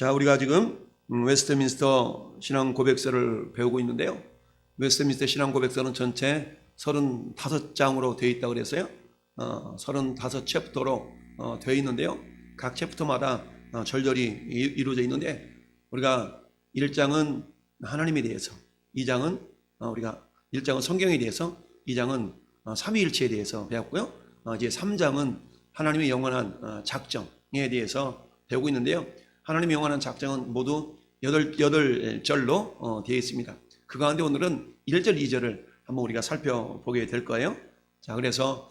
자, 우리가 지금 웨스트민스터 신앙 고백서를 배우고 있는데요. 웨스트민스터 신앙 고백서는 전체 35장으로 되어 있다고 그랬어요. 35챕터로 되어 있는데요. 각 챕터마다 절절히 이루어져 있는데, 우리가 1장은 하나님에 대해서, 2장은 우리가 1장은 성경에 대해서, 2장은 삼위일체에 대해서 배웠고요. 이제 3장은 하나님의 영원한 작정에 대해서 배우고 있는데요. 하나님의 영원한 작정은 모두 8절로 되어 있습니다. 그 가운데 오늘은 1절, 2절을 한번 우리가 살펴보게 될 거예요. 자, 그래서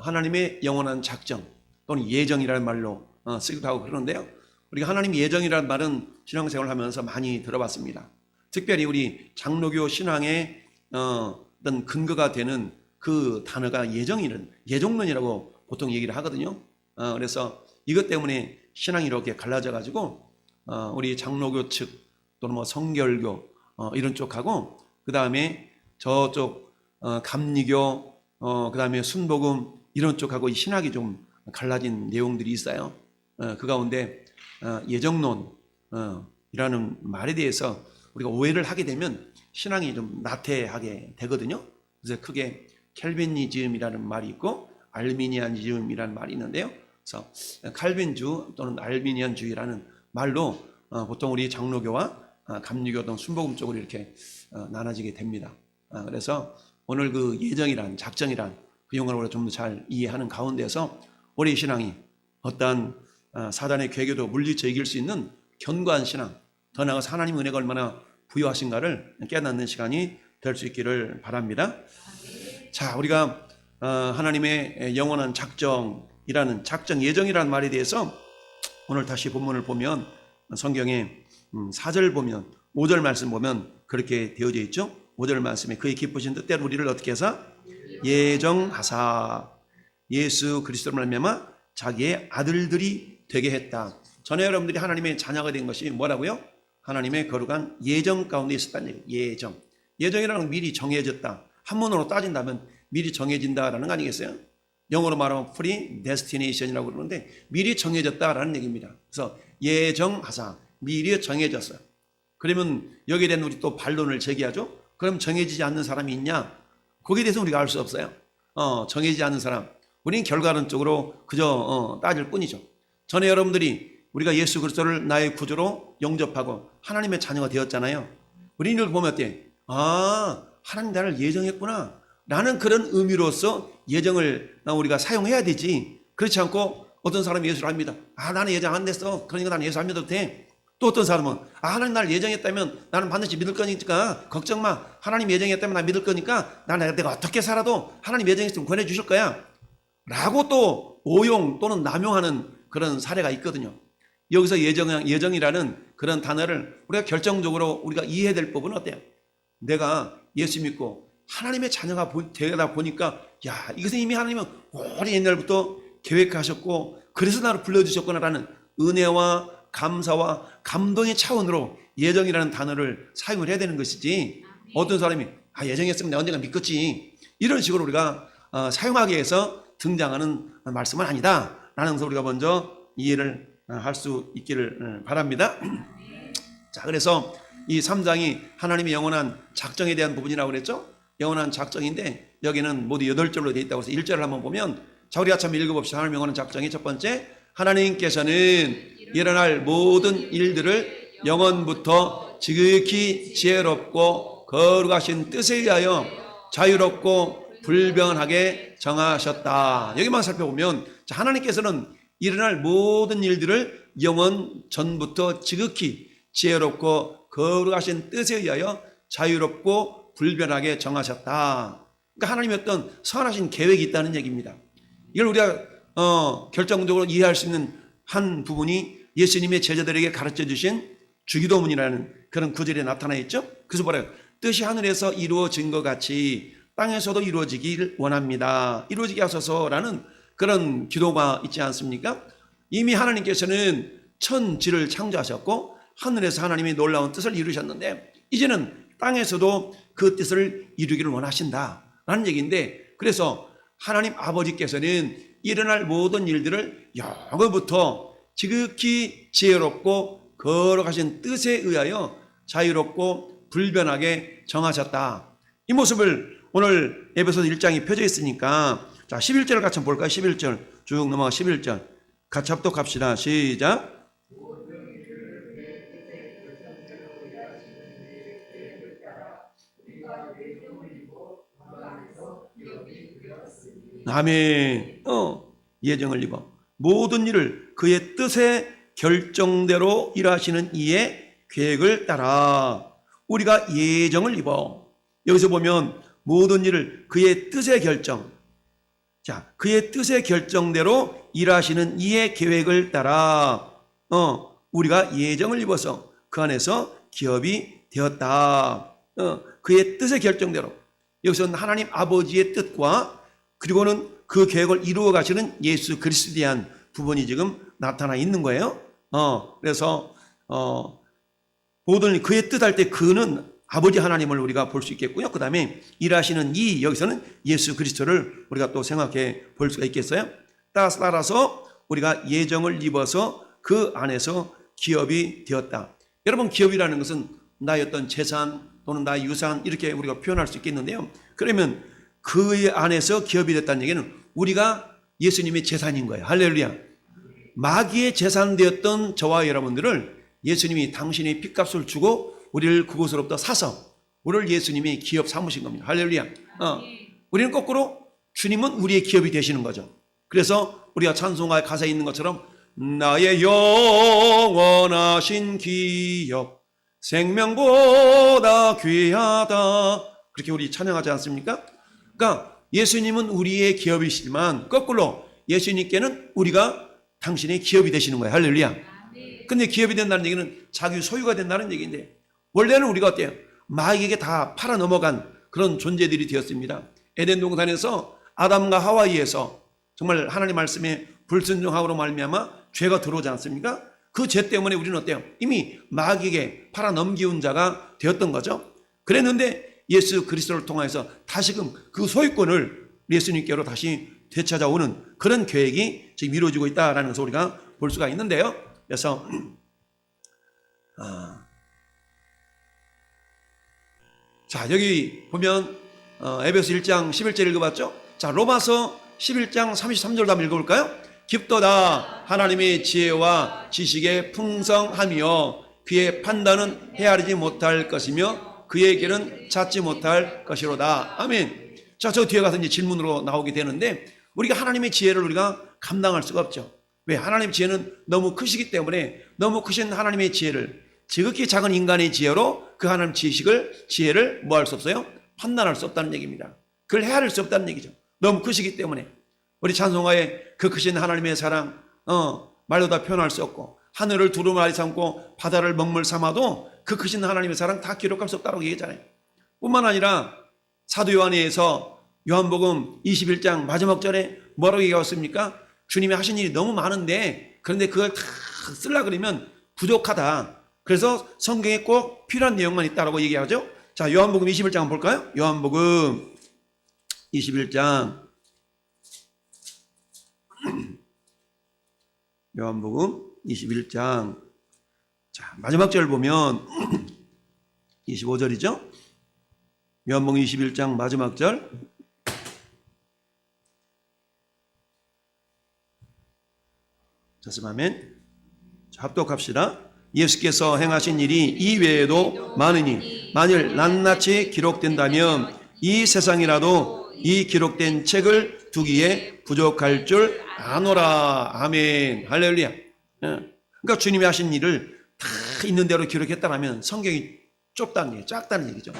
하나님의 영원한 작정 또는 예정이라는 말로 쓰기도 하고 그러는데요. 우리가 하나님 예정이라는 말은 신앙생활을 하면서 많이 들어봤습니다. 특별히 우리 장로교 신앙의 어떤 근거가 되는 그 단어가 예정론이라고 보통 얘기를 하거든요. 그래서 이것 때문에 신앙이 이렇게 갈라져 가지고 우리 장로교 측 또는 뭐 성결교 이런 쪽하고, 그 다음에 저쪽 감리교, 그 다음에 순복음 이런 쪽하고 이 신학이 좀 갈라진 내용들이 있어요. 그 가운데 예정론 이라는 말에 대해서 우리가 오해를 하게 되면 신앙이 좀 나태하게 되거든요. 그래서 크게 켈빈이즘이라는 말이 있고 알미니안이즘이라는 말이 있는데요. 그래서 칼빈주 또는 알미니안주의라는 말로 보통 우리 장로교와 감리교 또는 순복음 쪽으로 이렇게 나눠지게 됩니다. 그래서 오늘 그 예정이란, 작정이란 그 용어를 좀 더 잘 이해하는 가운데서 우리 신앙이 어떠한 사단의 괴계도 물리쳐 이길 수 있는 견고한 신앙, 더 나아가서 하나님 은혜가 얼마나 부유하신가를 깨닫는 시간이 될 수 있기를 바랍니다. 자, 우리가 하나님의 영원한 작정이라는, 작정, 예정이라는 말에 대해서 오늘 다시 본문을 보면 성경에 4절 보면 5절 말씀 보면 그렇게 되어져 있죠. 5절 말씀에 그의 기쁘신 뜻대로 우리를 어떻게 해서 예정하사 예수 그리스도로 말미암아 자기의 아들들이 되게 했다. 전에 여러분들이 하나님의 자녀가 된 것이 뭐라고요? 하나님의 거룩한 예정 가운데 있었다는 얘기예요. 예정이라는 건 미리 정해졌다. 한문으로 따진다면 미리 정해진다라는 거 아니겠어요? 영어로 말하면 predestination이라고 그러는데 미리 정해졌다라는 얘기입니다. 그래서 예정하사, 미리 정해졌어요. 그러면 여기에 대한 우리 또 반론을 제기하죠. 그럼 정해지지 않는 사람이 있냐? 거기에 대해서 우리가 알 수 없어요. 정해지지 않는 사람, 우리는 결과론적으로 그저 따질 뿐이죠. 전에 여러분들이 우리가 예수 그리스도를 나의 구주로 영접하고 하나님의 자녀가 되었잖아요. 우리는 이걸 보면 어때? 하나님 나를 예정했구나 라는 그런 의미로서 예정을 우리가 사용해야 되지. 그렇지 않고 어떤 사람이 예수를 합니다. 나는 예정 안 됐어. 그러니까 나는 예수 안 믿어도 돼. 또 어떤 사람은 하나님 나를 예정했다면 나는 반드시 믿을 거니까 걱정 마. 하나님 예정했다면 나 믿을 거니까 내가 어떻게 살아도 하나님 예정했으면 권해 주실 거야 라고 또 오용 또는 남용하는 그런 사례가 있거든요. 여기서 예정이라는 그런 단어를 우리가 결정적으로 우리가 이해해야 될 법은 어때요? 내가 예수 믿고 하나님의 자녀가 되다 보니까 이것은 이미 하나님은 오래 옛날부터 계획하셨고 그래서 나를 불러주셨구나라는 은혜와 감사와 감동의 차원으로 예정이라는 단어를 사용을 해야 되는 것이지, 어떤 사람이 예정했으면 내가 언젠가 믿겠지 이런 식으로 우리가 사용하기 위해서 등장하는 말씀은 아니다 라는 것을 우리가 먼저 이해를 할 수 있기를 바랍니다. 자, 그래서 이 3장이 하나님의 영원한 작정에 대한 부분이라고 그랬죠. 영원한 작정인데 여기는 모두 8절로 되어 있다고 해서 1절을 한번 보면, 자, 우리 같이 한번 읽어봅시다. 하나님의 영원한 작정이 첫 번째, 하나님께서는 일어날 모든 일들을 영원부터 지극히 지혜롭고 거룩하신 뜻에 의하여 자유롭고 불변하게 정하셨다. 여기만 살펴보면 하나님께서는 일어날 모든 일들을 영원 전부터 지극히 지혜롭고 거룩하신 뜻에 의하여 자유롭고 불변하게 정하셨다. 그러니까 하나님의 어떤 선하신 계획이 있다는 얘기입니다. 이걸 우리가 결정적으로 이해할 수 있는 한 부분이 예수님의 제자들에게 가르쳐 주신 주기도문이라는 그런 구절에 나타나 있죠. 그래서 뭐래요? 뜻이 하늘에서 이루어진 것 같이 땅에서도 이루어지길 원합니다. 이루어지게 하소서라는 그런 기도가 있지 않습니까? 이미 하나님께서는 천지를 창조하셨고 하늘에서 하나님의 놀라운 뜻을 이루셨는데 이제는 땅에서도 그 뜻을 이루기를 원하신다라는 얘기인데, 그래서 하나님 아버지께서는 일어날 모든 일들을 영원부터 지극히 지혜롭고 거룩하신 뜻에 의하여 자유롭고 불변하게 정하셨다. 이 모습을 오늘 에베소서 1장이 펴져 있으니까 자 11절을 같이 한번 볼까요? 11절 쭉 넘어가 11절 같이 합독합시다. 시작. 아멘. 예정을 입어 모든 일을 그의 뜻의 결정대로 일하시는 이의 계획을 따라 우리가 예정을 입어. 여기서 보면 모든 일을 그의 뜻의 결정, 자 그의 뜻의 결정대로 일하시는 이의 계획을 따라 우리가 예정을 입어서 그 안에서 기업이 되었다. 그의 뜻의 결정대로. 여기서는 하나님 아버지의 뜻과 그리고는 그 계획을 이루어 가시는 예수 그리스도에 대한 부분이 지금 나타나 있는 거예요. 그래서 모든 그의 뜻할 때 그는 아버지 하나님을 우리가 볼 수 있겠고요. 그 다음에 일하시는 이 여기서는 예수 그리스도를 우리가 또 생각해 볼 수가 있겠어요. 따라서 우리가 예정을 입어서 그 안에서 기업이 되었다. 여러분 기업이라는 것은 나의 어떤 재산 또는 나의 유산 이렇게 우리가 표현할 수 있겠는데요. 그러면 그 안에서 기업이 됐다는 얘기는 우리가 예수님의 재산인 거예요. 할렐루야. 마귀의 재산 되었던 저와 여러분들을 예수님이 당신의 핏값을 주고 우리를 그곳으로부터 사서 우리를 예수님이 기업 삼으신 겁니다. 할렐루야. 우리는 거꾸로 주님은 우리의 기업이 되시는 거죠. 그래서 우리가 찬송가의 가사에 있는 것처럼 나의 영원하신 기업 생명보다 귀하다 그렇게 우리 찬양하지 않습니까? 그러니까 예수님은 우리의 기업이시지만 거꾸로 예수님께는 우리가 당신의 기업이 되시는 거예요. 할렐루야. 근데 기업이 된다는 얘기는 자기 소유가 된다는 얘기인데 원래는 우리가 어때요? 마귀에게 다 팔아 넘어간 그런 존재들이 되었습니다. 에덴 동산에서 아담과 하와이에서 정말 하나님 말씀에 불순종함으로 말미암아 죄가 들어오지 않습니까? 그 죄 때문에 우리는 어때요? 이미 마귀에게 팔아 넘기운 자가 되었던 거죠. 그랬는데 예수 그리스도를 통해서 다시금 그 소유권을 예수님께로 다시 되찾아오는 그런 계획이 지금 이루어지고 있다는 것을 우리가 볼 수가 있는데요. 그래서 자 여기 보면 에베소 1장 11절 읽어봤죠? 자 로마서 11장 33절도 한번 읽어볼까요? 깊도다 하나님의 지혜와 지식의 풍성함이여 그의 판단은 헤아리지 못할 것이며 그의 길은 찾지 못할 것이로다. 아멘. 자, 저 뒤에 가서 이제 질문으로 나오게 되는데 우리가 하나님의 지혜를 우리가 감당할 수가 없죠. 왜? 하나님의 지혜는 너무 크시기 때문에 너무 크신 하나님의 지혜를 지극히 작은 인간의 지혜로 그 하나님 지혜를 뭐 할 수 없어요? 판단할 수 없다는 얘기입니다. 그걸 헤아릴 수 없다는 얘기죠. 너무 크시기 때문에 우리 찬송가에 그 크신 하나님의 사랑 말로 다 표현할 수 없고 하늘을 두루마리 삼고 바다를 먹물 삼아도 그 크신 하나님의 사랑 다 기록할 수 없다고 얘기했잖아요. 뿐만 아니라 사도 요한에서 요한복음 21장 마지막 절에 뭐라고 얘기했습니까? 주님이 하신 일이 너무 많은데 그런데 그걸 다 쓰려고 그러면 부족하다. 그래서 성경에 꼭 필요한 내용만 있다고 얘기하죠. 자, 요한복음 21장 한번 볼까요? 요한복음 21장 요한복음 21장 자 마지막 절 보면 25절이죠. 요한복음 21장 마지막 절 자스마멘 합독합시다. 예수께서 행하신 일이 이외에도 많으니 만일 낱낱이 기록된다면 이 세상이라도 이 기록된 책을 두기에 부족할 줄 아노라. 아멘. 할렐루야. 그러니까 주님이 하신 일을 다 있는 대로 기록했다면 성경이 좁다는 얘기, 작다는 얘기죠.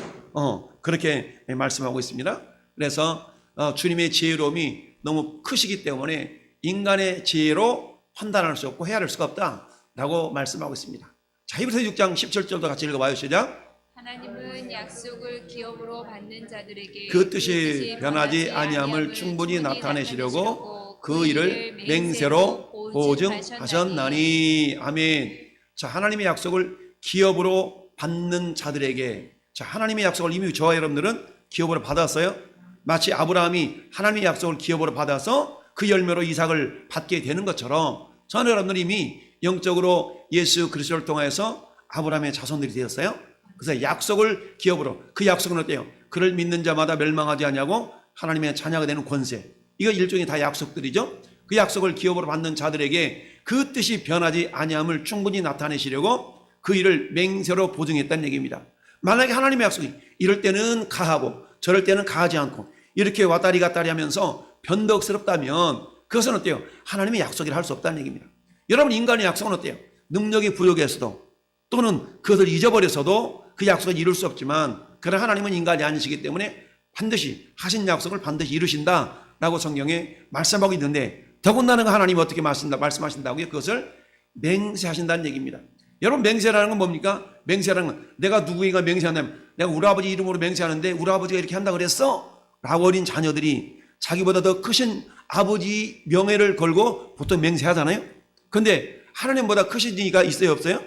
그렇게 말씀하고 있습니다. 그래서 주님의 지혜로움이 너무 크시기 때문에 인간의 지혜로 판단할 수 없고 헤아릴 수가 없다라고 말씀하고 있습니다. 자, 히브리서 6장 17절도 같이 읽어봐요. 시작. 하나님은 약속을 기업으로 받는 자들에게 그 뜻이 변하지 아니함을 충분히 나타내시려고 그 일을 맹세로 보증하셨나니. 아멘. 자, 하나님의 약속을 기업으로 받는 자들에게, 자, 하나님의 약속을 이미 저와 여러분들은 기업으로 받았어요. 마치 아브라함이 하나님의 약속을 기업으로 받아서 그 열매로 이삭을 받게 되는 것처럼 저는 여러분들이 이미 영적으로 예수 그리스도를 통하여서 아브라함의 자손들이 되었어요. 그래서 약속을 기업으로, 그 약속은 어때요? 그를 믿는 자마다 멸망하지 아니하고 하나님의 자녀가 되는 권세. 이거 일종의 다 약속들이죠. 그 약속을 기업으로 받는 자들에게 그 뜻이 변하지 아니함을 충분히 나타내시려고 그 일을 맹세로 보증했다는 얘기입니다. 만약에 하나님의 약속이 이럴 때는 가하고 저럴 때는 가하지 않고 이렇게 왔다리 갔다리 하면서 변덕스럽다면 그것은 어때요? 하나님의 약속이라 할 수 없다는 얘기입니다. 여러분, 인간의 약속은 어때요? 능력이 부족해서도 또는 그것을 잊어버려서도 그 약속을 이룰 수 없지만, 그러나 하나님은 인간이 아니시기 때문에 반드시 하신 약속을 반드시 이루신다라고 성경에 말씀하고 있는데, 더군다나 하나님이 어떻게 말씀하신다고요? 그것을 맹세하신다는 얘기입니다. 여러분, 맹세라는 건 뭡니까? 맹세라는 건 내가 누구인가 맹세한다면, 내가 우리 아버지 이름으로 맹세하는데 우리 아버지가 이렇게 한다고 그랬어? 라고 어린 자녀들이 자기보다 더 크신 아버지 명예를 걸고 보통 맹세하잖아요. 근데 하나님보다 크신 이가 있어요, 없어요?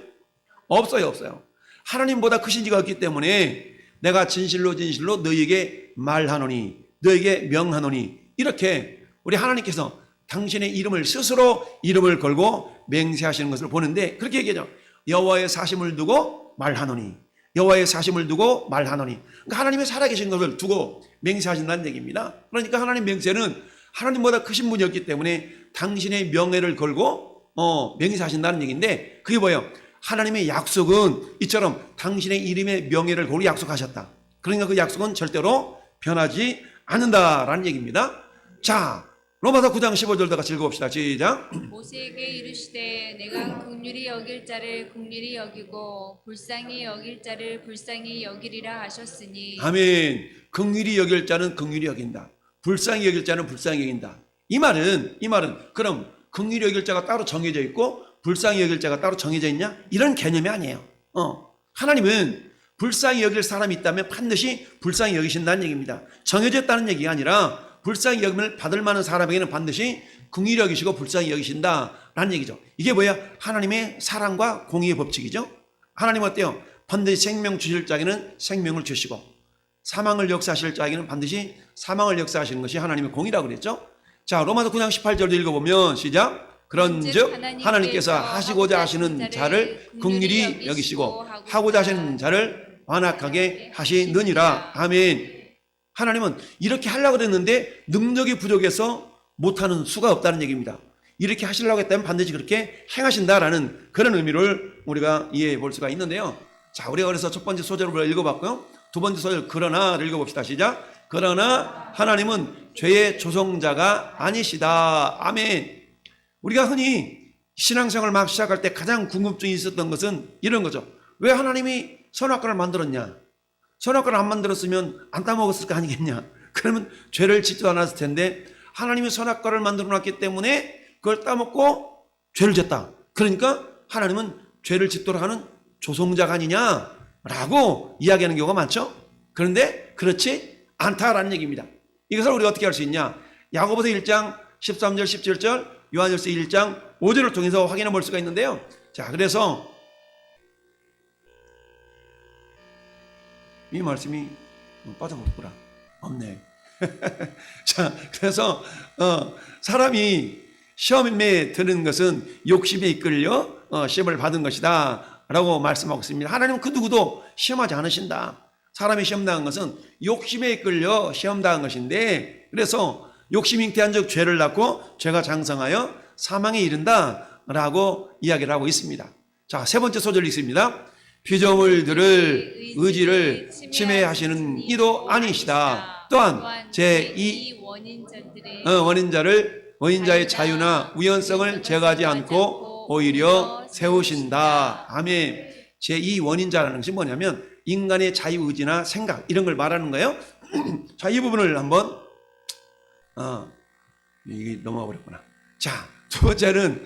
없어요. 하나님보다 크신 이가 없기 때문에 내가 진실로 너희에게 말하노니, 너희에게 명하노니, 이렇게 우리 하나님께서 당신의 이름을 스스로 이름을 걸고 맹세하시는 것을 보는데, 그렇게 얘기하죠. 여호와의 사심을 두고 말하노니, 여호와의 사심을 두고 말하노니. 그러니까 하나님의 살아계신 것을 두고 맹세하신다는 얘기입니다. 그러니까 하나님 맹세는 하나님보다 크신 분이었기 때문에 당신의 명예를 걸고 맹세하신다는 얘기인데, 그게 뭐예요? 하나님의 약속은 이처럼 당신의 이름의 명예를 걸고 약속하셨다. 그러니까 그 약속은 절대로 변하지 않는다라는 얘기입니다. 자, 로마서 9장 15절 다 같이 읽어봅시다. 시작. 모세에게 이르시되 내가 긍휼히 여길 자를 긍휼히 여기고 불쌍히 여길 자를 불쌍히 여기리라 하셨으니. 아멘. 긍휼히 여길 자는 긍휼히 여긴다. 불쌍히 여길 자는 불쌍히 여긴다. 이 말은 그럼 긍휼히 여길 자가 따로 정해져 있고 불쌍히 여길 자가 따로 정해져 있냐? 이런 개념이 아니에요. 하나님은 불쌍히 여길 사람이 있다면 반드시 불쌍히 여기신다는 얘기입니다. 정해졌다는 얘기가 아니라 불쌍히 여김을 받을 만한 사람에게는 반드시 긍휼히 여기시고 불쌍히 여기신다라는 얘기죠. 이게 뭐야? 하나님의 사랑과 공의의 법칙이죠. 하나님은 어때요? 반드시 생명 주실 자에게는 생명을 주시고 사망을 역사하실 자에게는 반드시 사망을 역사하시는 것이 하나님의 공의라고 그랬죠. 자, 로마서 9장 18절도 읽어보면 시작. 그런즉 하나님께서 하시고자 하시는 자를 긍휼히 여기시고 하고자 하시는 자를 완악하게 하시느니라. 아멘. 하나님은 이렇게 하려고 했는데 능력이 부족해서 못하는 수가 없다는 얘기입니다. 이렇게 하시려고 했다면 반드시 그렇게 행하신다라는 그런 의미를 우리가 이해해 볼 수가 있는데요. 자, 우리가 그래서 첫 번째 소절을 읽어봤고요. 두 번째 소절 그러나를 읽어봅시다. 시작. 그러나 하나님은 죄의 조성자가 아니시다. 아멘. 우리가 흔히 신앙생활을 막 시작할 때 가장 궁금증이 있었던 것은 이런 거죠. 왜 하나님이 선악과를 만들었냐? 선악과를 안 만들었으면 안 따먹었을 거 아니겠냐? 그러면 죄를 짓지도 않았을 텐데 하나님이 선악과를 만들어 놨기 때문에 그걸 따먹고 죄를 졌다. 그러니까 하나님은 죄를 짓도록 하는 조성자가 아니냐라고 이야기하는 경우가 많죠. 그런데 그렇지 않다라는 얘기입니다. 이것을 우리가 어떻게 할 수 있냐? 야고보서 1장 13절 17절, 요한일서 1장 5절을 통해서 확인해 볼 수가 있는데요. 자, 그래서 이 말씀이 빠져버렸구나. 없네. 자, 그래서 사람이 시험에 드는 것은 욕심에 이끌려 시험을 받은 것이다 라고 말씀하고 있습니다. 하나님은 그 누구도 시험하지 않으신다. 사람이 시험당한 것은 욕심에 이끌려 시험당한 것인데, 그래서 욕심이 잉태한 즉 죄를 낳고 죄가 장성하여 사망에 이른다 라고 이야기를 하고 있습니다. 자, 세 번째 소절이 있습니다. 피조물들을 의지를 침해하시는 이도 아니시다. 또한 제2 원인자의 자유나 우연성을 제거하지 않고 오히려 세우신다. 아멘. 제2 원인자라는 것이 뭐냐면 인간의 자유의지나 생각 이런 걸 말하는 거예요. 자, 이 부분을 한번 이게 넘어가 버렸구나. 자, 두 번째는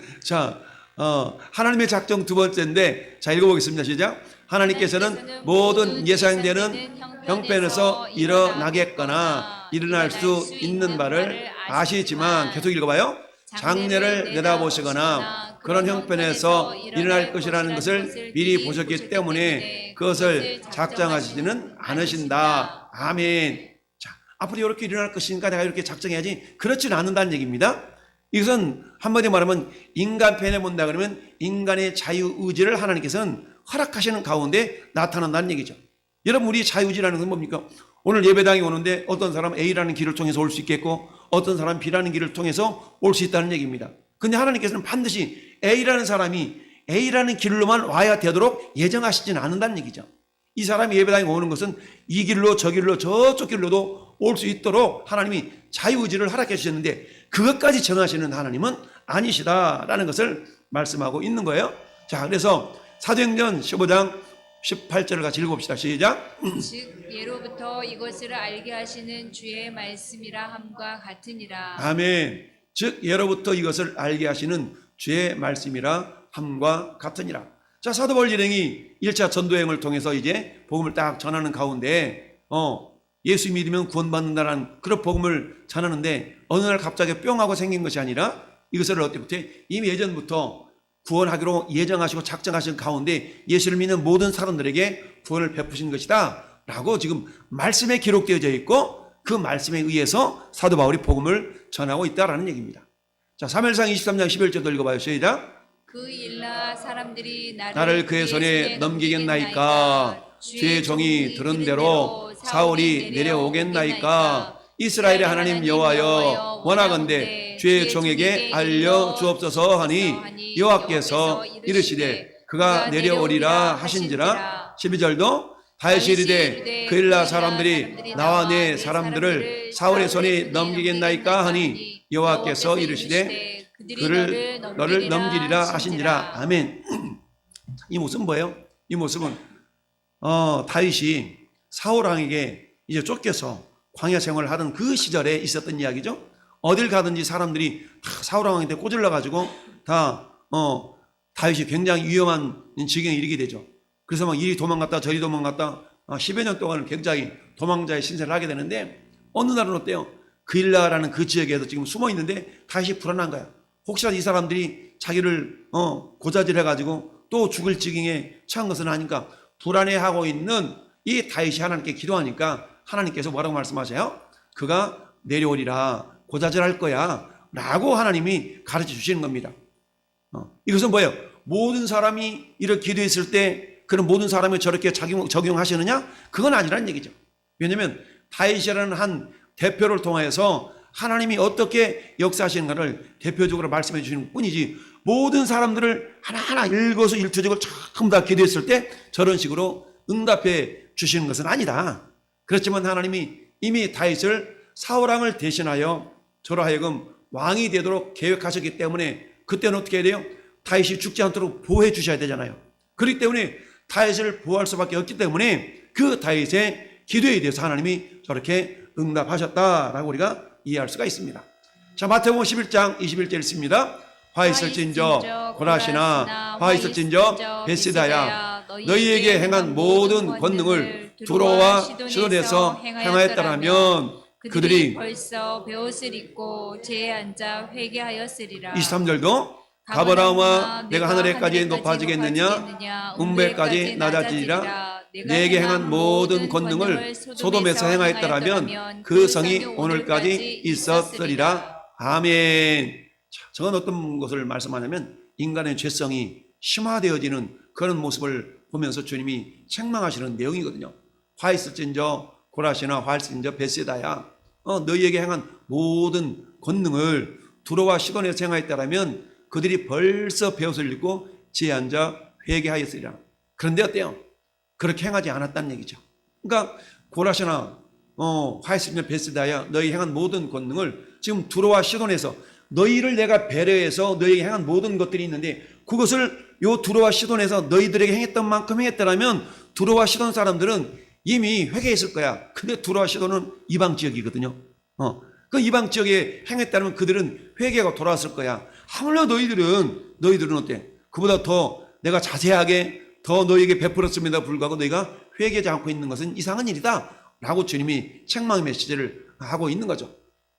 하나님의 작정 두 번째인데, 자, 읽어보겠습니다. 시작. 하나님께서는 모든 예상되는 형편에서 일어나겠거나 일어날 수 있는 바를 아시지만, 계속 읽어봐요. 장래를 내다보시거나 그런 형편에서 일어날 것이라는 것을 미리 보셨기 때문에 그것을 작정하시지는 않으신다. 아멘. 자, 앞으로 이렇게 일어날 것이니까 내가 이렇게 작정해야지, 그렇지는 않는다는 얘기입니다. 이것은 한마디로 말하면 인간 편에 본다 그러면 인간의 자유의지를 하나님께서는 허락하시는 가운데 나타난다는 얘기죠. 여러분, 우리 자유의지라는 건 뭡니까? 오늘 예배당에 오는데 어떤 사람 A라는 길을 통해서 올 수 있겠고 어떤 사람 B라는 길을 통해서 올 수 있다는 얘기입니다. 근데 하나님께서는 반드시 A라는 사람이 A라는 길로만 와야 되도록 예정하시지는 않는다는 얘기죠. 이 사람이 예배당에 오는 것은 이 길로 저 길로 저쪽 길로도 올 수 있도록 하나님이 자유의지를 허락해 주셨는데 그것까지 정하시는 하나님은 아니시다라는 것을 말씀하고 있는 거예요. 자, 그래서 사도행전 15장 18절을 같이 읽어봅시다. 시작. 즉 예로부터 이것을 알게 하시는 주의 말씀이라 함과 같으니라. 아멘. 즉 예로부터 이것을 알게 하시는 주의 말씀이라 함과 같으니라. 자, 사도 바울 일행이 1차 전도행을 통해서 이제 복음을 딱 전하는 가운데 예수 믿으면 구원받는다라는 그런 복음을 전하는데 어느 날 갑자기 뿅 하고 생긴 것이 아니라 이것을 어때부터 이미 예전부터 구원하기로 예정하시고 작정하신 가운데 예수를 믿는 모든 사람들에게 구원을 베푸신 것이다 라고 지금 말씀에 기록되어져 있고 그 말씀에 의해서 사도 바울이 복음을 전하고 있다라는 얘기입니다. 자, 사무엘상 23장 11절도 읽어봐요. 시작. 그 일라 사람들이 나를 그의 손에 넘기겠나이까? 주의 종이 들은 대로 사울이 내려오겠나이까? 이스라엘의 하나님 여호와여, 원하건대 주의 종에게 알려 주옵소서 하니 여호와께서 이르시되 그가 내려오리라 하신지라. 12절도 다시 이르되 그 일라 사람들이 나와 내 사람들을 사울의 손에 넘기겠나이까 하니 여호와께서 이르시되 그를 너를 넘기리라 하신지라. 아멘. 이 모습은 뭐예요? 이 모습은 다윗이 사울 왕에게 이제 쫓겨서 광야 생활을 하던 그 시절에 있었던 이야기죠. 어딜 가든지 사람들이 다 사울 왕한테 꼬질러 가지고 다 다윗이 굉장히 위험한 지경에 이르게 되죠. 그래서 막 이리 도망갔다 저리 도망갔다 10여 년 동안은 굉장히 도망자의 신세를 하게 되는데 어느 날은 어때요? 그일라라는 그 지역에서 지금 숨어 있는데 다윗이 불안한 거야. 혹시라도 이 사람들이 자기를 고자질해 가지고 또 죽을 지경에 처한 것은 아니까 불안해하고 있는 이 다윗이 하나님께 기도하니까 하나님께서 뭐라고 말씀하세요? 그가 내려오리라, 고자질할 거야 라고 하나님이 가르쳐 주시는 겁니다. 이것은 뭐예요? 모든 사람이 이렇게 기도했을 때 그런 모든 사람이 저렇게 적용하시느냐? 그건 아니라는 얘기죠. 왜냐하면 다윗이라는 한 대표를 통해서 하나님이 어떻게 역사하시는가를 대표적으로 말씀해 주시는 뿐이지 모든 사람들을 하나하나 일거수일투족을 전부 다 기도했을 때 저런 식으로 응답해 주시는 것은 아니다. 그렇지만 하나님이 이미 다윗을 사울왕을 대신하여 저로 하여금 왕이 되도록 계획하셨기 때문에 그때는 어떻게 해야 돼요? 다윗이 죽지 않도록 보호해 주셔야 되잖아요. 그렇기 때문에 다윗을 보호할 수밖에 없기 때문에 그 다윗의 기도에 대해서 하나님이 저렇게 응답하셨다라고 우리가 이해할 수가 있습니다. 자, 마태복음 11장 21절 읽습니다. 화 있을진저 고라시나 화 있을진저 베시다야 너희에게 행한 모든 권능을 두로와 시돈에서 행하였더라면 그들이 벌써 베옷을 입고 제에 앉아 회개하였으리라. 23절도 가버나움아 내가 하늘에까지 높아지겠느냐 음배까지 낮아지리라. 내게 행한 모든 권능을 소돔에서 행하였더라면 그 성이 오늘까지 있었으리라. 아멘. 저건 어떤 것을 말씀하냐면 인간의 죄성이 심화되어지는 그런 모습을 보면서 주님이 책망하시는 내용이거든요. 화 있을진저 고라시나 화 있을진저 베세다야 너희에게 행한 모든 권능을 두로와 시돈에서 행하였다라면 그들이 벌써 베옷을 입고 지에 앉아 회개하였으리라. 그런데 어때요? 그렇게 행하지 않았다는 얘기죠. 그러니까 고라시나 화 있을진저 베세다야 너희 행한 모든 권능을 지금 두로와 시돈에서 너희를 내가 배려해서 너희에게 행한 모든 것들이 있는데 그것을 요 두로와 시돈에서 너희들에게 행했던 만큼 행했더라면 두로와 시돈 사람들은 이미 회개했을 거야. 근데 두로와 시돈은 이방 지역이거든요. 그 이방 지역에 행했다면 그들은 회개가 돌아왔을 거야. 하물며 너희들은 어때? 그보다 더 내가 자세하게 더 너희에게 베풀었음에도 불구하고 너희가 회개하지 않고 있는 것은 이상한 일이다 라고 주님이 책망의 메시지를 하고 있는 거죠.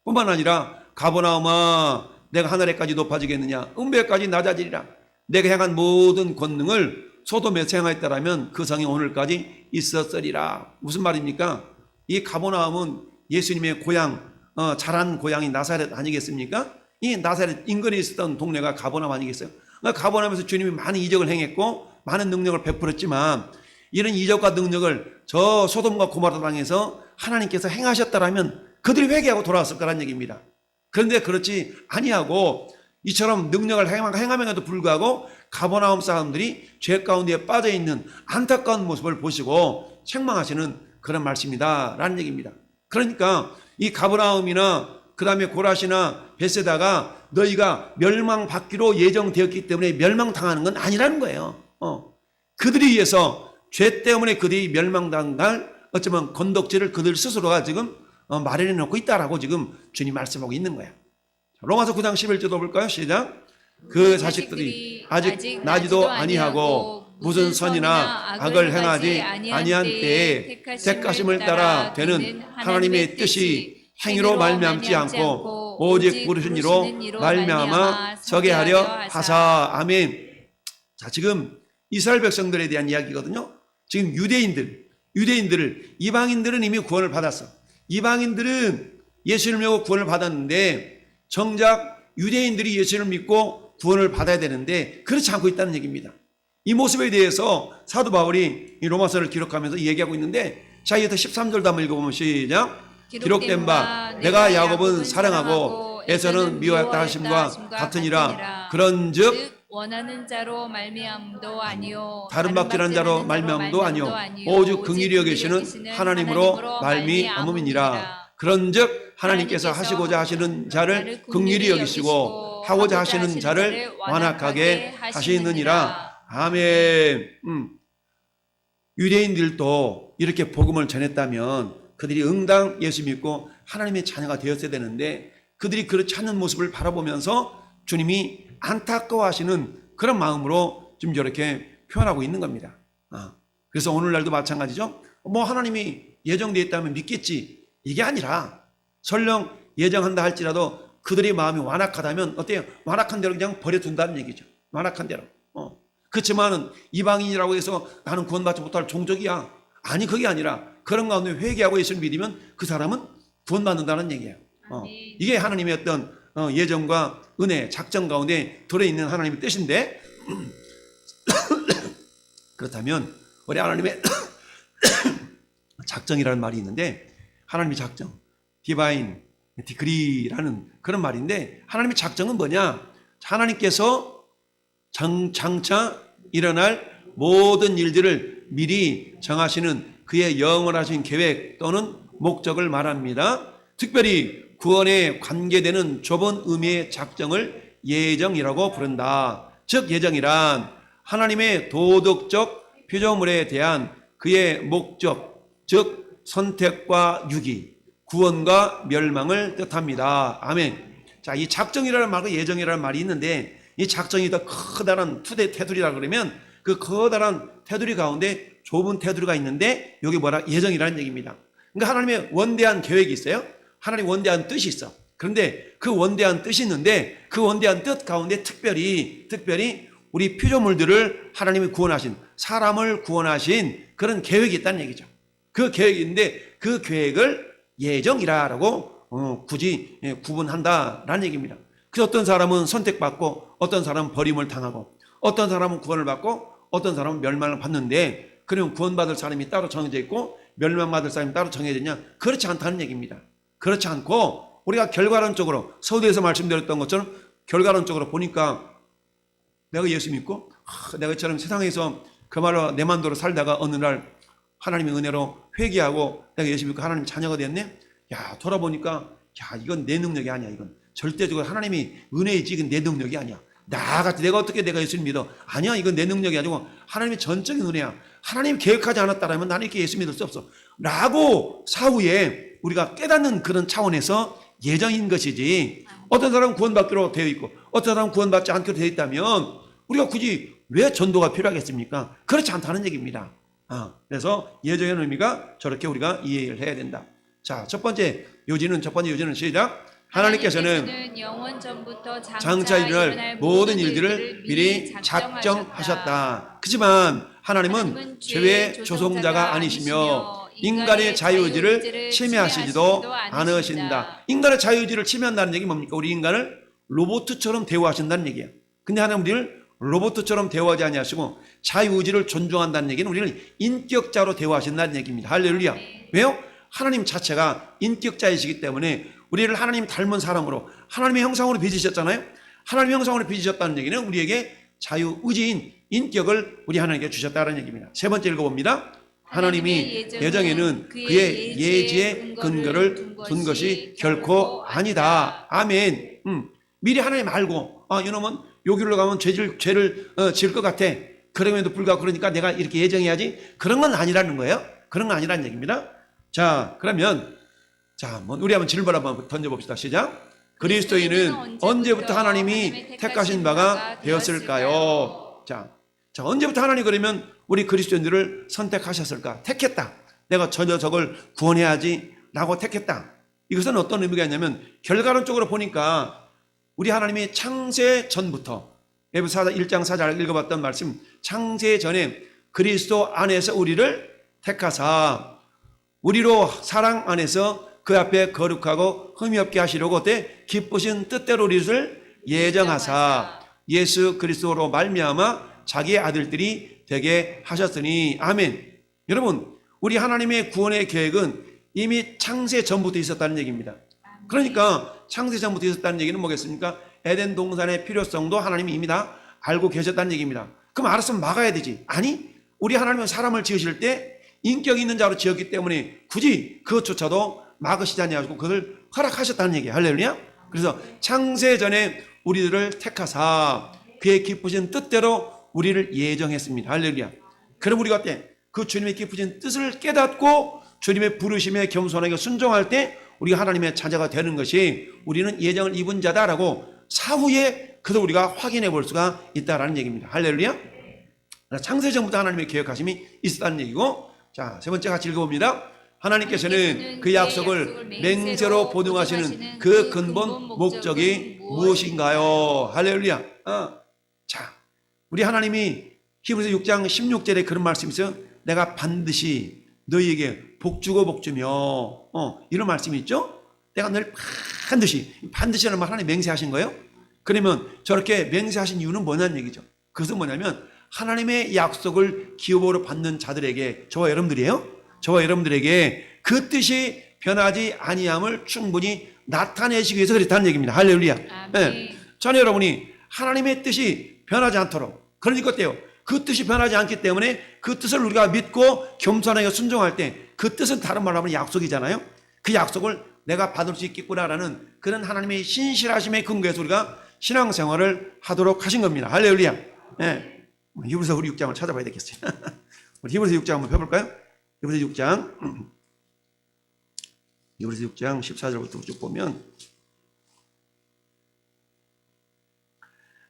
뿐만 아니라 가버나움아 내가 하늘에까지 높아지겠느냐 음배까지 낮아지리라. 내가 행한 모든 권능을 소돔에서 행하였다라면 그 성이 오늘까지 있었으리라. 무슨 말입니까? 이 가버나움은 예수님의 고향 자란 고향이 나사렛 아니겠습니까? 이 나사렛 인근에 있었던 동네가 가버나움 아니겠어요? 그러니까 가버나움에서 주님이 많은 이적을 행했고 많은 능력을 베풀었지만 이런 이적과 능력을 저 소돔과 고모라 땅에서 하나님께서 행하셨다라면 그들이 회개하고 돌아왔을 거란 얘기입니다. 그런데 그렇지 아니하고 이처럼 능력을 행함에도 불구하고 가버나움 사람들이 죄 가운데 빠져 있는 안타까운 모습을 보시고 책망하시는 그런 말씀이다 라는 얘기입니다. 그러니까 이 가버나움이나 그 다음에 고라시나 베세다가 너희가 멸망받기로 예정되었기 때문에 멸망당하는 건 아니라는 거예요. 그들이 위해서 죄 때문에 그들이 멸망당할 어쩌면 건덕지를 그들 스스로가 지금 마련해 놓고 있다라고 지금 주님 말씀하고 있는 거야. 로마서 9장 11절도 볼까요? 시작. 그 자식들이 아직 나지도 아니하고 무슨 선이나 악을 행하지 아니한 때에 택하심을 따라 되는 하나님의 뜻이 행위로 말미암지 않고 오직 부르신 이로 말미암아 서게 하려 하사. 아멘. 자, 지금 이스라엘 백성들에 대한 이야기거든요. 지금 유대인들을 이방인들은 이미 구원을 받았어. 이방인들은 예수를 믿고 구원을 받았는데 정작 유대인들이 예수를 믿고 구원을 받아야 되는데 그렇지 않고 있다는 얘기입니다. 이 모습에 대해서 사도 바울이 이 로마서를 기록하면서 얘기하고 있는데 자, 이부터 13절도 한번 읽어보면 시작. 기록된 바 내가 야곱은 사랑하고 에서는 미워했다 하심과 같으니라. 그런즉 원하는 자로 말미암도 아니요 다른 박질한 자로 말미암도 아니요 오직 긍휼히 여기시는 하나님으로 말미암음이니라. 그런즉 하나님께서 하시고자 하시는 자를 긍휼히 여기시고 하고자 하시는 자를 완악하게 하시느니라. 아멘. 유대인들도 이렇게 복음을 전했다면 그들이 응당 예수 믿고 하나님의 자녀가 되었어야 되는데 그들이 그렇지 않는 모습을 바라보면서 주님이 안타까워하시는 그런 마음으로 지금 이렇게 표현하고 있는 겁니다. 그래서 오늘날도 마찬가지죠. 뭐 하나님이 예정되어 있다면 믿겠지, 이게 아니라 설령 예정한다 할지라도 그들의 마음이 완악하다면 어때요? 완악한 대로 그냥 버려둔다는 얘기죠. 완악한 대로. 그렇지만은 이방인이라고 해서 나는 구원받지 못할 종족이야, 아니, 그게 아니라 그런 가운데 회개하고 예수를 믿으면 그 사람은 구원받는다는 얘기예요. 이게 하나님의 어떤 예정과 은혜, 작정 가운데 들어있는 하나님의 뜻인데 그렇다면 우리 하나님의 작정이라는 말이 있는데 하나님의 작정, 디바인 디그리라는 그런 말인데 하나님의 작정은 뭐냐? 하나님께서 장차 일어날 모든 일들을 미리 정하시는 그의 영원하신 계획 또는 목적을 말합니다. 특별히 구원에 관계되는 좁은 의미의 작정을 예정이라고 부른다. 즉 예정이란 하나님의 도덕적 피조물에 대한 그의 목적, 즉 선택과 유기, 구원과 멸망을 뜻합니다. 아멘. 자, 이 작정이라는 말과 예정이라는 말이 있는데 이 작정이 더 커다란 테두리라 그러면 그 커다란 테두리 가운데 좁은 테두리가 있는데 여기 뭐라? 예정이라는 얘기입니다. 그러니까 하나님의 원대한 계획이 있어요. 하나님 원대한 뜻이 있어. 그런데 그 원대한 뜻이 있는데 그 원대한 뜻 가운데 특별히 우리 피조물들을 하나님이 구원하신, 사람을 구원하신 그런 계획이 있다는 얘기죠. 그 계획인데 그 계획을 예정이라고 굳이 구분한다라는 얘기입니다. 그래서 어떤 사람은 선택받고 어떤 사람은 버림을 당하고 어떤 사람은 구원을 받고 어떤 사람은 멸망을 받는데 그러면 구원받을 사람이 따로 정해져 있고 멸망받을 사람이 따로 정해져 있냐? 그렇지 않다는 얘기입니다. 그렇지 않고 우리가 결과론적으로 서두에서 말씀드렸던 것처럼 결과론적으로 보니까 내가 예수 믿고 내가 이처럼 세상에서 그 말로 내 마음대로 살다가 어느 날 하나님의 은혜로 회개하고 내가 예수 믿고 하나님 자녀가 됐네? 야, 돌아보니까 야, 이건 내 능력이 아니야. 이건 절대적으로 하나님이 은혜이지 이건 내 능력이 아니야. 나같이 내가 어떻게 내가 예수를 믿어? 아니야, 이건 내 능력이 아니고 하나님의 전적인 은혜야. 하나님이 계획하지 않았다면 나는 이렇게 예수 믿을 수 없어 라고 사후에 우리가 깨닫는 그런 차원에서 예정인 것이지, 어떤 사람은 구원받기로 되어 있고 어떤 사람은 구원받지 않기로 되어 있다면 우리가 굳이 왜 전도가 필요하겠습니까? 그렇지 않다는 얘기입니다. 그래서 예정의 의미가 저렇게 우리가 이해를 해야 된다. 자, 첫 번째 요지는 시작. 하나님께서는 영원 전부터 장차 일어날 모든 일들을 미리 작정하셨다. 그렇지만 하나님은 죄의 조성자가 아니시며 인간의 자유의지를 침해하시지도 않으신다. 인간의 자유의지를 침해한다는 얘기 뭡니까? 우리 인간을 로봇처럼 대우하신다는 얘기예요. 근데 하나님 우리를 로봇처럼 대우하지 아니하시고 자유의지를 존중한다는 얘기는 우리를 인격자로 대우하신다는 얘기입니다. 할렐루야. 왜요? 하나님 자체가 인격자이시기 때문에 우리를 하나님 닮은 사람으로 하나님의 형상으로 빚으셨잖아요. 하나님의 형상으로 빚으셨다는 얘기는 우리에게 자유의지인 인격을 우리 하나님께 주셨다는 얘기입니다. 세 번째 읽어봅니다. 하나님이 예정에는 그의 예지의 근거를 둔 것이 결코 아니다. 아멘. 미리 하나님 알고 이놈은 요 길로 가면 죄를 지을 것 같아. 그럼에도 불구하고 그러니까 내가 이렇게 예정해야지. 그런 건 아니라는 거예요. 그런 건 아니라는 얘기입니다. 자, 그러면 우리 한번 질문 한번 던져봅시다. 시작. 그리스도인은 언제부터 하나님이 택하신 바가 되었을까요? 자, 언제부터 하나님 그러면 우리 그리스도인들을 선택하셨을까? 택했다. 내가 저 녀석을 구원해야지 라고 택했다. 이것은 어떤 의미가 있냐면 결과론적으로 보니까 우리 하나님이 창세 전부터 에베소서 1장 4절 읽어봤던 말씀, 창세 전에 그리스도 안에서 우리를 택하사 우리로 사랑 안에서 그 앞에 거룩하고 흠이 없게 하시려고 어때? 기쁘신 뜻대로 우리를 예정하사 예수 그리스도로 말미암아 자기의 아들들이 되게 하셨으니. 아멘. 여러분, 우리 하나님의 구원의 계획은 이미 창세 전부터 있었다는 얘기입니다. 그러니까 창세 전부터 있었다는 얘기는 뭐겠습니까? 에덴 동산의 필요성도 하나님이 이미 다 알고 계셨다는 얘기입니다. 그럼 알았으면 막아야 되지. 아니, 우리 하나님은 사람을 지으실 때 인격 있는 자로 지었기 때문에 굳이 그것조차도 막으시지 아니하시고 그것을 허락하셨다는 얘기예요. 할렐루야. 그래서 창세 전에 우리들을 택하사 그의 기쁘신 뜻대로 우리를 예정했습니다. 할렐루야. 그럼 우리가 어때? 그 주님의 기쁘신 뜻을 깨닫고 주님의 부르심에 겸손하게 순종할 때 우리가 하나님의 자녀가 되는 것이 우리는 예정을 입은 자다라고 사후에 그도 우리가 확인해 볼 수가 있다라는 얘기입니다. 할렐루야. 창세 전부터 하나님의 계획하심이 있었다는 얘기고, 자, 세 번째 같이 읽어봅니다. 하나님께서는 그 약속을 맹세로 보증하시는 그 근본 목적이 무엇인가요? 할렐루야. 자, 우리 하나님이 히브리서 6장 16절에 그런 말씀이 있어요. 내가 반드시 너희에게 복주고 복주며 이런 말씀이 있죠. 내가 늘 반드시라는 말 하나님 맹세하신 거예요. 그러면 저렇게 맹세하신 이유는 뭐냐는 얘기죠. 그것은 뭐냐면 하나님의 약속을 기업으로 받는 자들에게, 저와 여러분들에게 그 뜻이 변하지 아니함을 충분히 나타내시기 위해서 그랬다는 얘기입니다. 할렐루야. 네. 자녀 여러분이 하나님의 뜻이 변하지 않도록, 그러니까 어때요? 그 뜻이 변하지 않기 때문에 그 뜻을 우리가 믿고 겸손하게 순종할 때 그 뜻은 다른 말로 하면 약속이잖아요. 그 약속을 내가 받을 수 있겠구나라는 그런 하나님의 신실하심의 근거에서 우리가 신앙생활을 하도록 하신 겁니다. 할렐루야. 네. 히브리서 우리 6장을 찾아봐야 되겠어요. 우리 히브리서 6장 한번 펴볼까요? 히브리서 6장 14절부터 쭉 보면,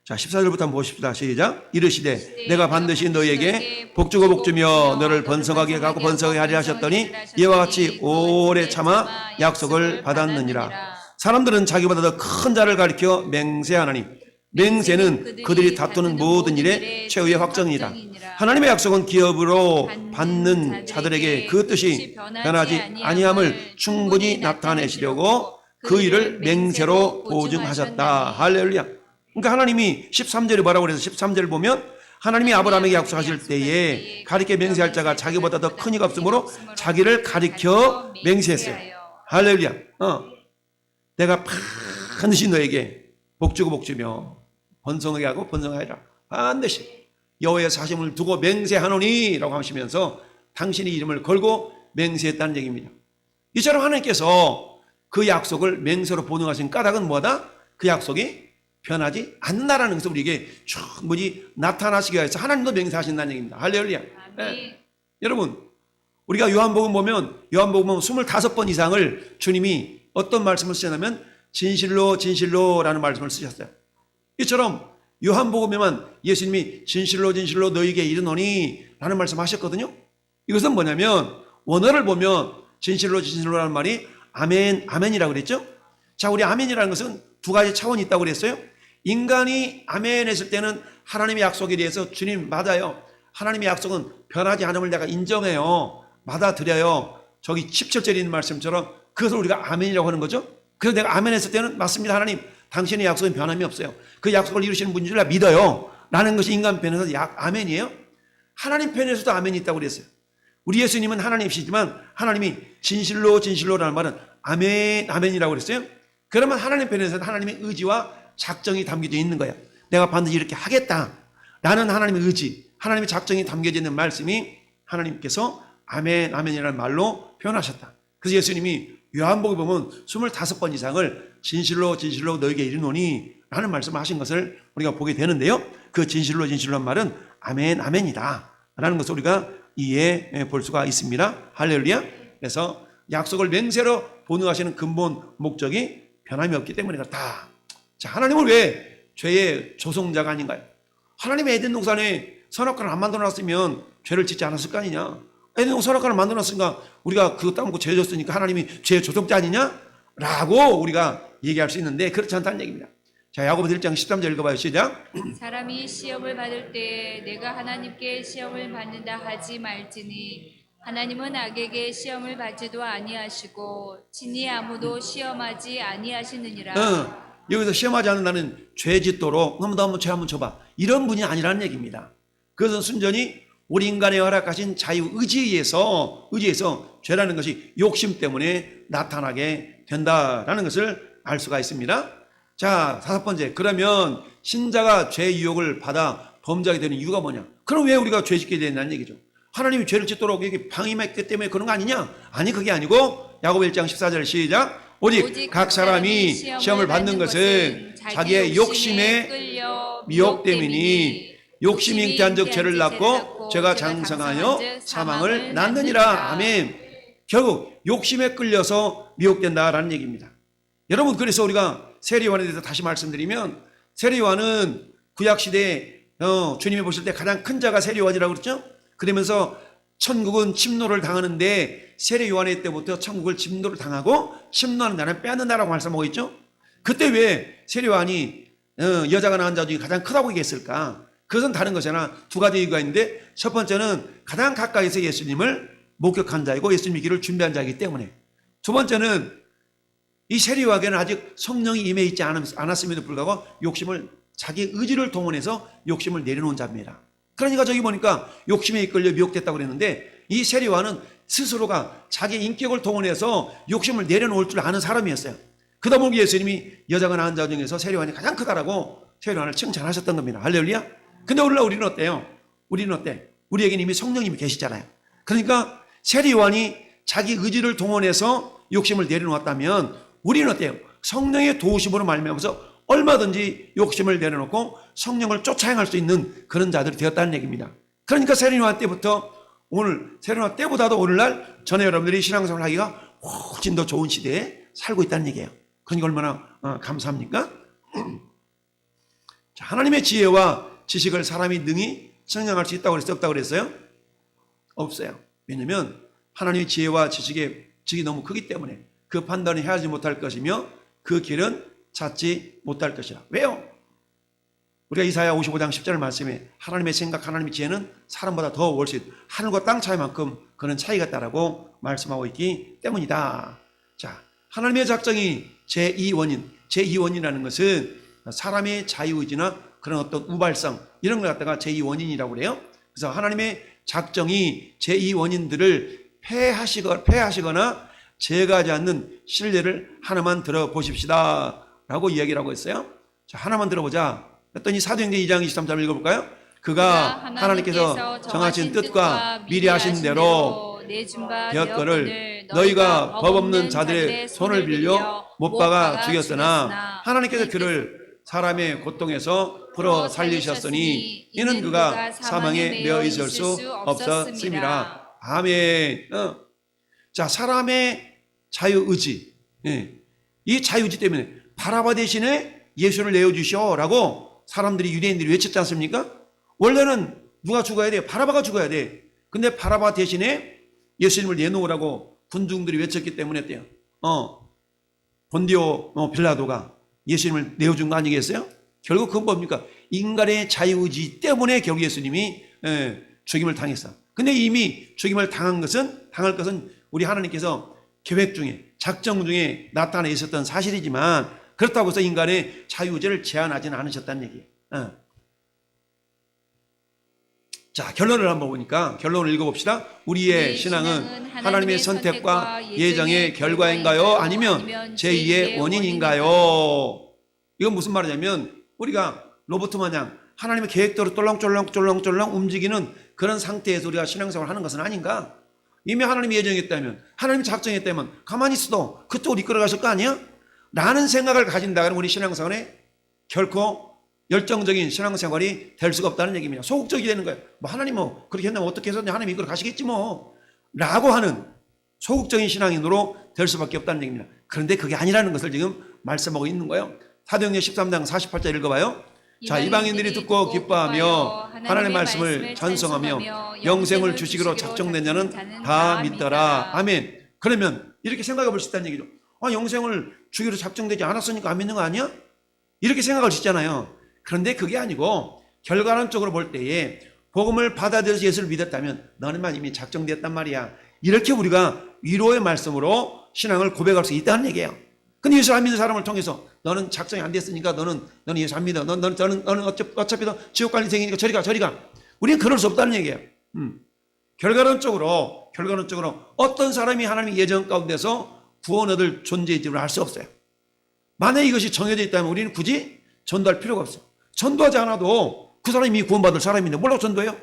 자, 14절부터 한번 보십시다. 시작. 이르시되 내가 반드시 너희에게 복주고 복주며 너를 번성하게 하고 번성하게 하리라 하셨더니 이와 같이 오래 참아 약속을 받았느니라. 사람들은 자기보다 더 큰 자를 가리켜 맹세하나니 맹세는 그들이 다투는 모든 일의 최후의 확정이라. 하나님의 약속은 기업으로 받는 자들에게 그 뜻이 변하지 아니함을 충분히 나타내시려고 그 일을 맹세로 보증하셨다. 할렐루야. 그러니까 하나님이 13절에 뭐라고 그래서 13절을 보면 하나님이 아브라함에게 약속하실 때에 가리켜 맹세할 자가 자기보다 더 큰 이가 없으므로 자기를 가리켜 맹세했어요. 할렐루야. 내가 반드시 너에게 복주고 복주며 번성하게 하고 번성하리라. 반드시 여호와의 사심을 두고 맹세하노니 라고 하시면서 당신의 이름을 걸고 맹세했다는 얘기입니다. 이처럼 하나님께서 그 약속을 맹세로 보증하신 까닭은 뭐다? 그 약속이 변하지 않는다라는 것을 우리에게 충분히 나타나시기 위해서 하나님도 맹세하신다는 얘기입니다. 할렐루야. 네. 여러분, 우리가 요한복음 보면 25번 이상을 주님이 어떤 말씀을 쓰셨냐면 진실로 진실로라는 말씀을 쓰셨어요. 이처럼 요한복음에만 예수님이 진실로 진실로 너희에게 이르노니 라는 말씀하셨거든요. 이것은 뭐냐면 원어를 보면 진실로 진실로라는 말이 아멘, 아멘이라고 그랬죠. 자, 우리 아멘이라는 것은 두 가지 차원이 있다고 그랬어요. 인간이 아멘 했을 때는 하나님의 약속에 대해서 주님 맞아요. 하나님의 약속은 변하지 않음을 내가 인정해요. 받아들여요. 저기 17절에 있는 말씀처럼 그것을 우리가 아멘이라고 하는 거죠. 그래서 내가 아멘 했을 때는 맞습니다. 하나님 당신의 약속은 변함이 없어요. 그 약속을 이루시는 분인 줄 믿어요. 라는 것이 인간 편에서 아멘이에요. 하나님 편에서도 아멘이 있다고 그랬어요. 우리 예수님은 하나님이시지만 하나님이 진실로 진실로라는 말은 아멘 아멘이라고 그랬어요. 그러면 하나님 편에서는 하나님의 의지와 작정이 담겨져 있는 거야. 내가 반드시 이렇게 하겠다라는 하나님의 의지, 하나님의 작정이 담겨져 있는 말씀이 하나님께서 아멘 아멘이라는 말로 표현하셨다. 그래서 예수님이 요한복음에 보면 25번 이상을 진실로 진실로 너에게 이르노니 라는 말씀을 하신 것을 우리가 보게 되는데요. 그 진실로 진실로란 말은 아멘 아멘이다 라는 것을 우리가 이해해 볼 수가 있습니다. 할렐루야. 그래서 약속을 맹세로 본능하시는 근본 목적이 변함이 없기 때문에 그렇다. 자, 하나님은 왜 죄의 조성자가 아닌가요? 하나님의 에덴 동산에 선악과를 안 만들어놨으면 죄를 짓지 않았을 거 아니냐. 에덴 동산 선악과를 만들어놨으니까 우리가 그거 따먹고 죄 졌으니까 하나님이 죄의 조성자 아니냐? 라고 우리가 얘기할 수 있는데 그렇지 않다는 얘기입니다. 자, 야고보 1장 13절 읽어봐요. 시작. 사람이 시험을 받을 때 내가 하나님께 시험을 받는다 하지 말지니 하나님은 악에게 시험을 받지도 아니하시고 친히 아무도 시험하지 아니하시느니라. 여기서 시험하지 않는 나는 죄 짓도록 한번 죄 한번 줘봐. 이런 분이 아니라는 얘기입니다. 그것은 순전히 우리 인간의 허락하신 자유의지에서 죄라는 것이 욕심 때문에 나타나게 된다라는 것을 알 수가 있습니다. 자, 5번째. 그러면 신자가 죄 유혹을 받아 범죄하게 되는 이유가 뭐냐? 그럼 왜 우리가 죄 짓게 되냐는 얘기죠. 하나님이 죄를 짓도록 이렇게 방임했기 때문에 그런 거 아니냐? 아니, 그게 아니고 야고보 1장 14절 시작. 오직 각 사람이 시험을 받는 것은 자기의 욕심에 미혹됨이니 욕심이 잉태한즉 죄를 낳고 죄가 장성하여 사망을 낳느니라. 아멘. 결국 욕심에 끌려서 미혹된다라는 얘기입니다. 여러분, 그래서 우리가 세례요한에 대해서 다시 말씀드리면 세례요한은 구약시대에 주님이 보실 때 가장 큰 자가 세례요한이라고 그랬죠. 그러면서 천국은 침노를 당하는데 세례요한의 때부터 천국을 침노를 당하고 침노하는 나라는 빼앗는다라고 말씀하고 있죠. 그때 왜 세례요한이 여자가 낳은 자 중에 가장 크다고 얘기했을까? 그것은 다른 것이나 두 가지 이유가 있는데 첫 번째는 가장 가까이서 예수님을 목격한 자이고 예수님의 길을 준비한 자이기 때문에, 두 번째는 이 세례요한에게는 아직 성령이 임해 있지 않았음에도 불구하고 자기 의지를 동원해서 욕심을 내려놓은 자입니다. 그러니까 저기 보니까 욕심에 이끌려 미혹됐다고 그랬는데 이 세례요한은 스스로가 자기 인격을 동원해서 욕심을 내려놓을 줄 아는 사람이었어요. 그러다 보니 예수님이 여자가 낳은 자 중에서 세례요한이 가장 크다라고 세례요한을 칭찬하셨던 겁니다. 할렐루야. 근데 오늘날 우리는 어때요? 우리는 어때? 우리에게는 이미 성령님이 계시잖아요. 그러니까 세례요한이 자기 의지를 동원해서 욕심을 내려놓았다면 우리는 어때요? 성령의 도우심으로 말미암아서 얼마든지 욕심을 내려놓고 성령을 쫓아 행할 수 있는 그런 자들이 되었다는 얘기입니다. 그러니까 세례요한 때부터 세례요한 때보다도 오늘날 전에 여러분들이 신앙생활을 하기가 훨씬 더 좋은 시대에 살고 있다는 얘기예요. 그러니까 얼마나 감사합니까? 자, 하나님의 지혜와 지식을 사람이 능히 성장할 수 있다고 그랬어요? 없다고 그랬어요? 없어요. 왜냐하면 하나님의 지혜와 지식이 너무 크기 때문에 그 판단을 해야지 못할 것이며 그 길은 찾지 못할 것이라. 왜요? 우리가 이사야 55장 10절 말씀에 하나님의 생각, 하나님의 지혜는 사람보다 더 월수 하늘과 땅 차이만큼 그런 차이가 있다라고 말씀하고 있기 때문이다. 자, 하나님의 작정이 제2원인이라는 것은 사람의 자유의지나 그런 어떤 우발성 이런 걸 갖다가 제2원인이라고 그래요. 그래서 하나님의 작정이 제2원인들을 폐하시거나 제거하지 않는 신뢰를 하나만 들어보십시다 라고 이야기를 하고 있어요. 자, 하나만 들어보자. 그랬더니 사도행전 2장 23절 읽어볼까요? 그가 하나님께서 정하신 뜻과 미리 하신 대로 되었거를 너희가 법 없는 자들의 손을 빌려 못 박아 죽였으나 하나님께서 그를 사람의 고통에서 풀어 살리셨으니 이는 그가 사망에 매어 있을 수 없었음이라. 아멘. 자, 사람의 자유의지, 이 자유의지 때문에 바라바 대신에 예수를 내어주시오라고 사람들이 유대인들이 외쳤지 않습니까? 원래는 누가 죽어야 돼? 바라바가 죽어야 돼. 근데 바라바 대신에 예수님을 내놓으라고 군중들이 외쳤기 때문에 어때요? 본디오 빌라도가 예수님을 내어준 거 아니겠어요? 결국 그건 뭡니까? 인간의 자유의지 때문에 결국 예수님이 죽임을 당했어. 근데 이미 죽임을 당할 것은 우리 하나님께서 계획 중에 작정 중에 나타나 있었던 사실이지만 그렇다고 해서 인간의 자유의지를 제한하지는 않으셨다는 얘기예요. 자, 결론을 한번 보니까 결론을 읽어봅시다. 우리의 신앙은 하나님의 선택과 예정의 결과인가요? 아니면 제2의 원인인가요? 이건 무슨 말이냐면 우리가 로봇 마냥 하나님의 계획대로 쫄랑쫄랑 움직이는 그런 상태에서 우리가 신앙생활을 하는 것은 아닌가? 이미 하나님이 예정했다면, 하나님이 작정했다면 가만히 있어도 그쪽으로 이끌어 가실 거 아니야? 라는 생각을 가진다면 우리 신앙생활에 결코 열정적인 신앙생활이 될 수가 없다는 얘기입니다. 소극적이 되는 거예요. 뭐 하나님 뭐 그렇게 했나면 어떻게 해서 하나님이 이끌어 가시겠지 뭐 라고 하는 소극적인 신앙인으로 될 수밖에 없다는 얘기입니다. 그런데 그게 아니라는 것을 지금 말씀하고 있는 거예요. 사도행전 13장 48절 읽어봐요. 자, 이방인들이 듣고 기뻐하며 하나님의 말씀을 찬송하며 영생을 주시기로 작정된 자는 다 믿더라. 아멘. 그러면 이렇게 생각해 볼 수 있다는 얘기죠. 영생을 주기로 작정되지 않았으니까 안 믿는 거 아니야? 이렇게 생각할 수 있잖아요. 그런데 그게 아니고 결과론적으로 볼 때에 복음을 받아들여서 예수를 믿었다면 너는만 이미 작정되었단 말이야. 이렇게 우리가 위로의 말씀으로 신앙을 고백할 수 있다는 얘기예요. 근데 예수 안 믿는 사람을 통해서 너는 작정이 안 됐으니까 너는 예수 안 믿어. 너는 어차피 지옥 갈 인생이니까 저리 가. 우리는 그럴 수 없다는 얘기예요. 결과론적으로 어떤 사람이 하나님의 예정 가운데서 구원 얻을 존재인지를 알 수 없어요. 만약에 이것이 정해져 있다면 우리는 굳이 전도할 필요가 없어요. 전도하지 않아도 그 사람이 이미 구원받을 사람인데 뭘로 전도해요?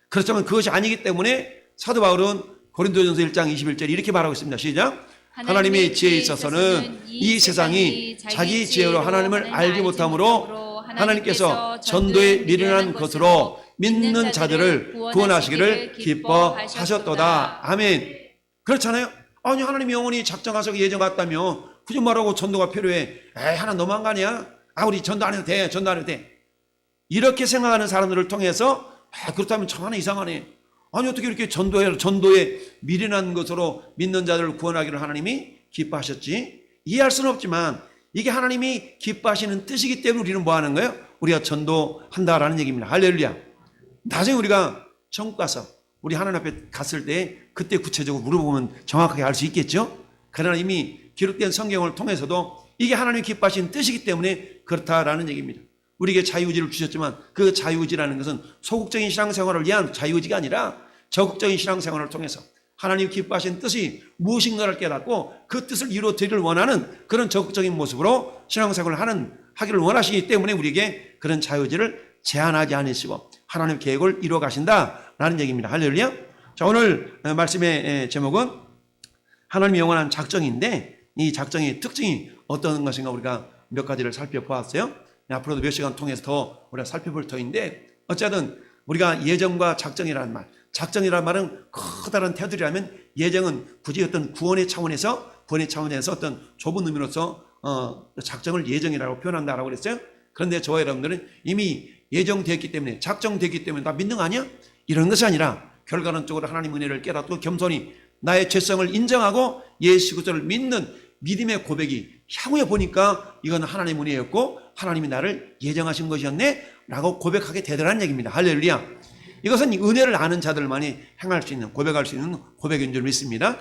그렇지만 그것이 아니기 때문에 사도 바울은 고린도전서 1장 21절 이렇게 말하고 있습니다. 시작. 하나님의 지혜에 있어서는 이 세상이 자기 지혜로 하나님을 알지 못하므로 하나님께서 전도에 미련한 것으로 믿는 자들을 구원하시기를 기뻐하셨도다. 아멘. 그렇잖아요. 아니 하나님이 영원히 작정하셔서 예정했다며 굳이 말하고 전도가 필요해. 에이 하나 너무한 거 아니야? 우리 전도 안 해도 돼. 이렇게 생각하는 사람들을 통해서 그렇다면 참 하나 이상하네. 아니 어떻게 이렇게 전도에 미련한 것으로 믿는 자들을 구원하기를 하나님이 기뻐하셨지? 이해할 수는 없지만 이게 하나님이 기뻐하시는 뜻이기 때문에 우리는 뭐 하는 거예요? 우리가 전도한다라는 얘기입니다. 할렐루야. 나중에 우리가 천국 가서 우리 하나님 앞에 갔을 때 그때 구체적으로 물어보면 정확하게 알 수 있겠죠? 그러나 이미 기록된 성경을 통해서도 이게 하나님이 기뻐하시는 뜻이기 때문에 그렇다라는 얘기입니다. 우리에게 자유의지를 주셨지만 그 자유의지라는 것은 소극적인 신앙생활을 위한 자유의지가 아니라 적극적인 신앙생활을 통해서 하나님 기뻐하시는 뜻이 무엇인가를 깨닫고 그 뜻을 이루어드리를 원하는 그런 적극적인 모습으로 신앙생활을 하기를 원하시기 때문에 우리에게 그런 자유의지를 제한하지 않으시고 하나님 계획을 이루어 가신다라는 얘기입니다. 할렐루야. 자, 오늘 말씀의 제목은 하나님의 영원한 작정인데 이 작정의 특징이 어떤 것인가 우리가 몇 가지를 살펴보았어요. 앞으로도 몇 시간 통해서 더 우리가 살펴볼 터인데 어쨌든 우리가 예정과 작정이라는 말, 작정이라는 말은 커다란 테두리라면 예정은 굳이 어떤 구원의 차원에서 어떤 좁은 의미로서 작정을 예정이라고 표현한다라고 그랬어요. 그런데 저와 여러분들은 이미 예정되었기 때문에 작정되었기 때문에 나 믿는 거 아니야? 이런 것이 아니라 결과론적으로 하나님 은혜를 깨닫고 겸손히 나의 죄성을 인정하고 예수 그리스도를 믿는 믿음의 고백이 향후에 보니까 이건 하나님의 은혜였고 하나님이 나를 예정하신 것이었네 라고 고백하게 되더라는 얘기입니다. 할렐루야. 이것은 은혜를 아는 자들만이 행할 수 있는 고백할 수 있는 고백인 줄 믿습니다.